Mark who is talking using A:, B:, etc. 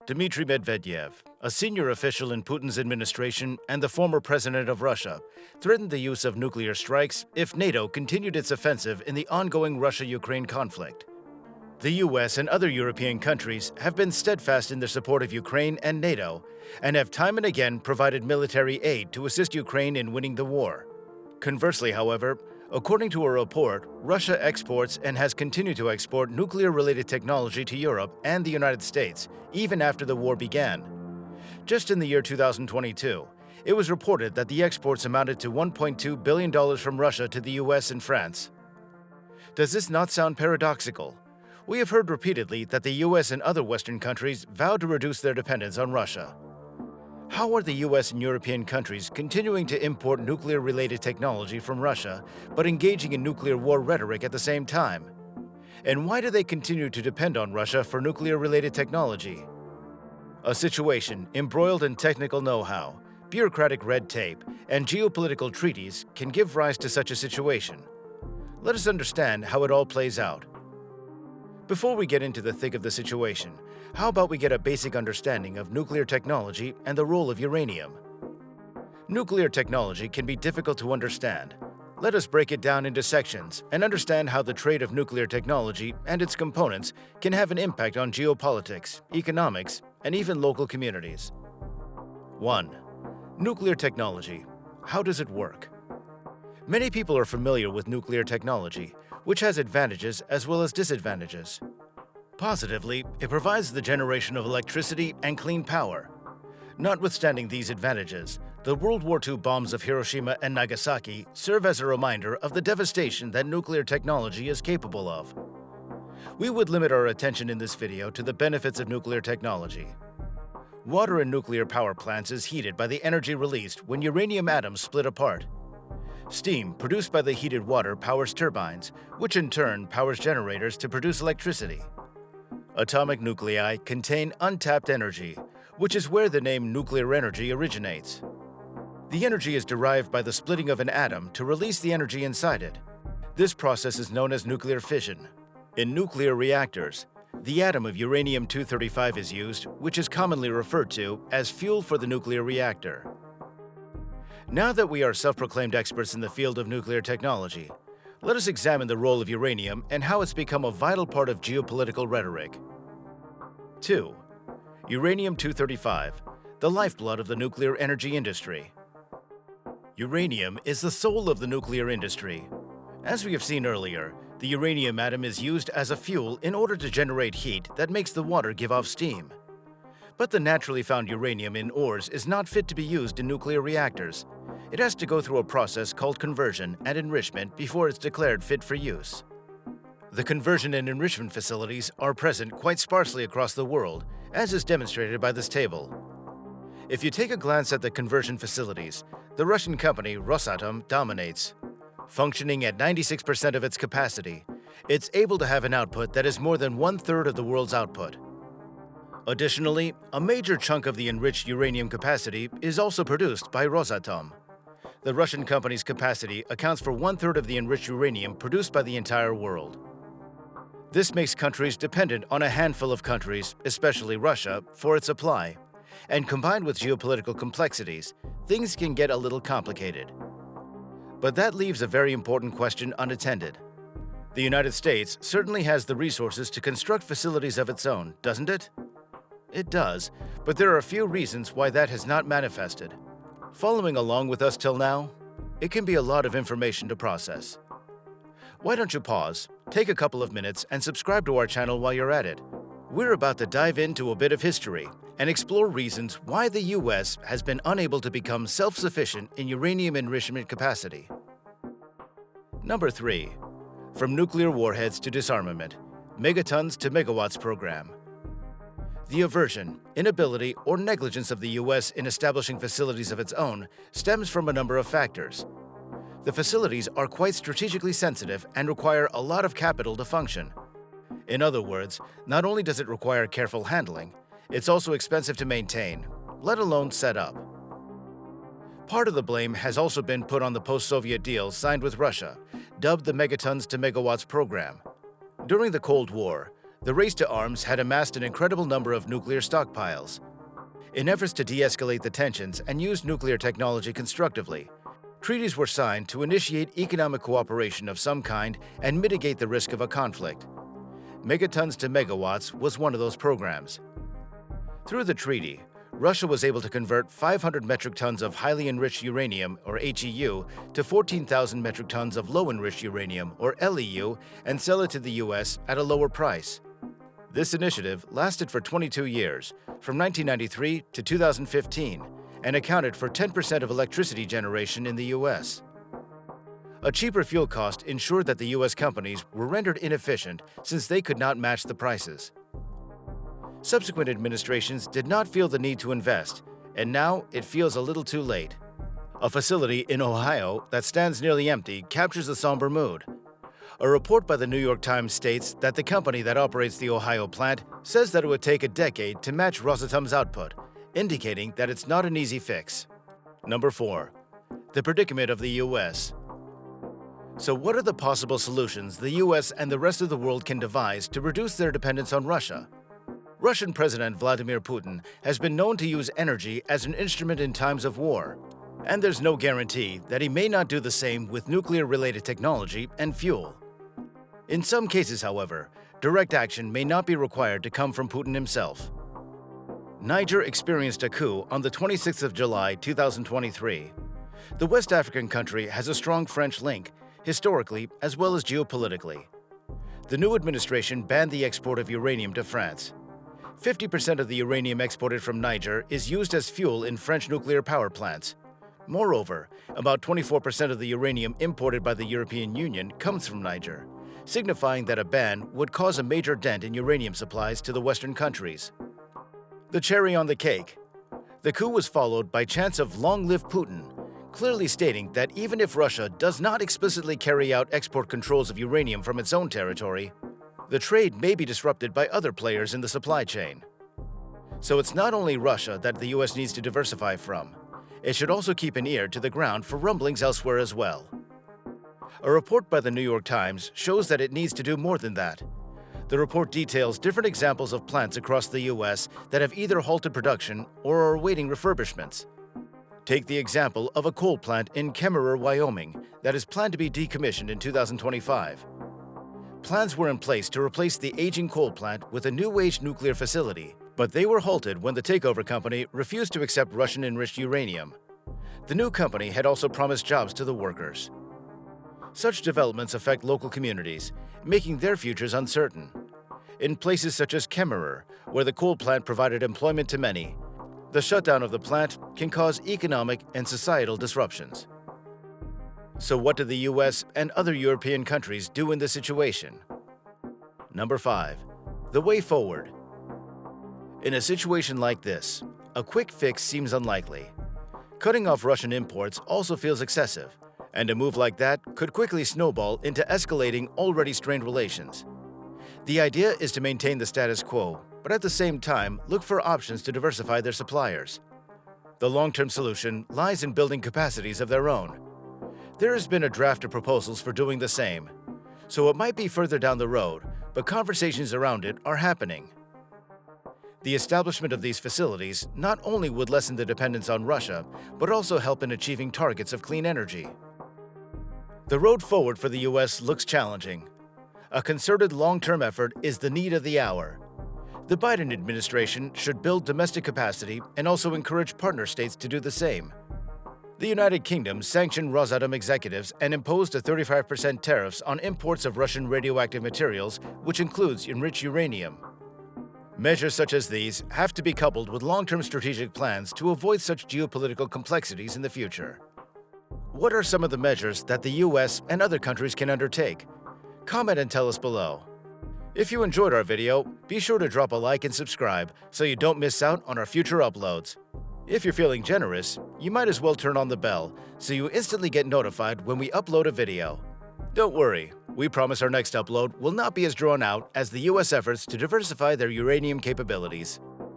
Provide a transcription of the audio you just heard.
A: Dmitry Medvedev, a senior official in Putin's administration and the former president of Russia, threatened the use of nuclear strikes if NATO continued its offensive in the ongoing Russia-Ukraine conflict. The US and other European countries have been steadfast in their support of Ukraine and NATO and have time and again provided military aid to assist Ukraine in winning the war. Conversely, however, according to a report, Russia exports and has continued to export nuclear-related technology to Europe and the United States, even after the war began. Just in the year 2022, it was reported that the exports amounted to $1.2 billion from Russia to the US and France. Does this not sound paradoxical? We have heard repeatedly that the US and other Western countries vow to reduce their dependence on Russia. How are the US and European countries continuing to import nuclear-related technology from Russia, but engaging in nuclear war rhetoric at the same time? And why do they continue to depend on Russia for nuclear-related technology? A situation embroiled in technical know-how, bureaucratic red tape, and geopolitical treaties can give rise to such a situation. Let us understand how it all plays out. Before we get into the thick of the situation, how about we get a basic understanding of nuclear technology and the role of uranium? Nuclear technology can be difficult to understand. Let us break it down into sections and understand how the trade of nuclear technology and its components can have an impact on geopolitics, economics, and even local communities. 1. Nuclear technology. How does it work? Many people are familiar with nuclear technology, which has advantages as well as disadvantages. Positively, it provides the generation of electricity and clean power. Notwithstanding these advantages, the World War II bombs of Hiroshima and Nagasaki serve as a reminder of the devastation that nuclear technology is capable of. We would limit our attention in this video to the benefits of nuclear technology. Water in nuclear power plants is heated by the energy released when uranium atoms split apart. Steam produced by the heated water powers turbines, which in turn powers generators to produce electricity. Atomic nuclei contain untapped energy, which is where the name nuclear energy originates. The energy is derived by the splitting of an atom to release the energy inside it. This process is known as nuclear fission. In nuclear reactors, the atom of uranium-235 is used, which is commonly referred to as fuel for the nuclear reactor. Now that we are self-proclaimed experts in the field of nuclear technology, let us examine the role of uranium and how it's become a vital part of geopolitical rhetoric. 2. Uranium-235, the lifeblood of the nuclear energy industry. Uranium is the soul of the nuclear industry. As we have seen earlier, the uranium atom is used as a fuel in order to generate heat that makes the water give off steam. But the naturally found uranium in ores is not fit to be used in nuclear reactors. It has to go through a process called conversion and enrichment before it's declared fit for use. The conversion and enrichment facilities are present quite sparsely across the world, as is demonstrated by this table. If you take a glance at the conversion facilities, the Russian company Rosatom dominates. Functioning at 96% of its capacity, it's able to have an output that is more than 1/3 of the world's output. Additionally, a major chunk of the enriched uranium capacity is also produced by Rosatom. The Russian company's capacity accounts for 1/3 of the enriched uranium produced by the entire world. This makes countries dependent on a handful of countries, especially Russia, for its supply. And combined with geopolitical complexities, things can get a little complicated. But that leaves a very important question unattended. The United States certainly has the resources to construct facilities of its own, doesn't it? It does, but there are a few reasons why that has not manifested. Following along with us till now, it can be a lot of information to process. Why don't you pause, take a couple of minutes, and subscribe to our channel while you're at it? We're about to dive into a bit of history and explore reasons why the US has been unable to become self-sufficient in uranium enrichment capacity. Number 3. From nuclear warheads to disarmament, megatons to megawatts program. The aversion, inability, or negligence of the US in establishing facilities of its own stems from a number of factors. The facilities are quite strategically sensitive and require a lot of capital to function. In other words, not only does it require careful handling, it's also expensive to maintain, let alone set up. Part of the blame has also been put on the post-Soviet deal signed with Russia, dubbed the Megatons to Megawatts program. During the Cold War, The race to arms had amassed an incredible number of nuclear stockpiles. In efforts to de-escalate the tensions and use nuclear technology constructively, treaties were signed to initiate economic cooperation of some kind and mitigate the risk of a conflict. Megatons to Megawatts was one of those programs. Through the treaty, Russia was able to convert 500 metric tons of highly enriched uranium, or HEU, to 14,000 metric tons of low-enriched uranium, or LEU, and sell it to the US at a lower price. This initiative lasted for 22 years, from 1993 to 2015, and accounted for 10% of electricity generation in the US. A cheaper fuel cost ensured that the US companies were rendered inefficient since they could not match the prices. Subsequent administrations did not feel the need to invest, and now it feels a little too late. A facility in Ohio that stands nearly empty captures the somber mood. A report by the New York Times states that the company that operates the Ohio plant says that it would take a decade to match Rosatom's output, indicating that it's not an easy fix. Number 4. The predicament of the US. So what are the possible solutions the US and the rest of the world can devise to reduce their dependence on Russia? Russian President Vladimir Putin has been known to use energy as an instrument in times of war, and there's no guarantee that he may not do the same with nuclear-related technology and fuel. In some cases, however, direct action may not be required to come from Putin himself. Niger experienced a coup on the 26th of July 2023. The West African country has a strong French link, historically as well as geopolitically. The new administration banned the export of uranium to France. 50% of the uranium exported from Niger is used as fuel in French nuclear power plants. Moreover, about 24% of the uranium imported by the European Union comes from Niger, signifying that a ban would cause a major dent in uranium supplies to the Western countries. The cherry on the cake. The coup was followed by chants of "Long live Putin," clearly stating that even if Russia does not explicitly carry out export controls of uranium from its own territory, the trade may be disrupted by other players in the supply chain. So it's not only Russia that the US needs to diversify from. It should also keep an ear to the ground for rumblings elsewhere as well. A report by the New York Times shows that it needs to do more than that. The report details different examples of plants across the US that have either halted production or are awaiting refurbishments. Take the example of a coal plant in Kemmerer, Wyoming, that is planned to be decommissioned in 2025. Plans were in place to replace the aging coal plant with a new-age nuclear facility, but they were halted when the takeover company refused to accept Russian-enriched uranium. The new company had also promised jobs to the workers. Such developments affect local communities, making their futures uncertain. In places such as Kemmerer, where the coal plant provided employment to many, the shutdown of the plant can cause economic and societal disruptions. So what do the US and other European countries do in this situation? Number 5. The way forward. In a situation like this, a quick fix seems unlikely. Cutting off Russian imports also feels excessive, and a move like that could quickly snowball into escalating already strained relations. The idea is to maintain the status quo, but at the same time look for options to diversify their suppliers. The long-term solution lies in building capacities of their own. There has been a draft of proposals for doing the same, so it might be further down the road, but conversations around it are happening. The establishment of these facilities not only would lessen the dependence on Russia, but also help in achieving targets of clean energy. The road forward for the US looks challenging. A concerted long-term effort is the need of the hour. The Biden administration should build domestic capacity and also encourage partner states to do the same. The United Kingdom sanctioned Rosatom executives and imposed a 35% tariffs on imports of Russian radioactive materials, which includes enriched uranium. Measures such as these have to be coupled with long-term strategic plans to avoid such geopolitical complexities in the future. What are some of the measures that the US and other countries can undertake? Comment and tell us below. If you enjoyed our video, be sure to drop a like and subscribe so you don't miss out on our future uploads. If you're feeling generous, you might as well turn on the bell so you instantly get notified when we upload a video. Don't worry, we promise our next upload will not be as drawn out as the US efforts to diversify their uranium capabilities.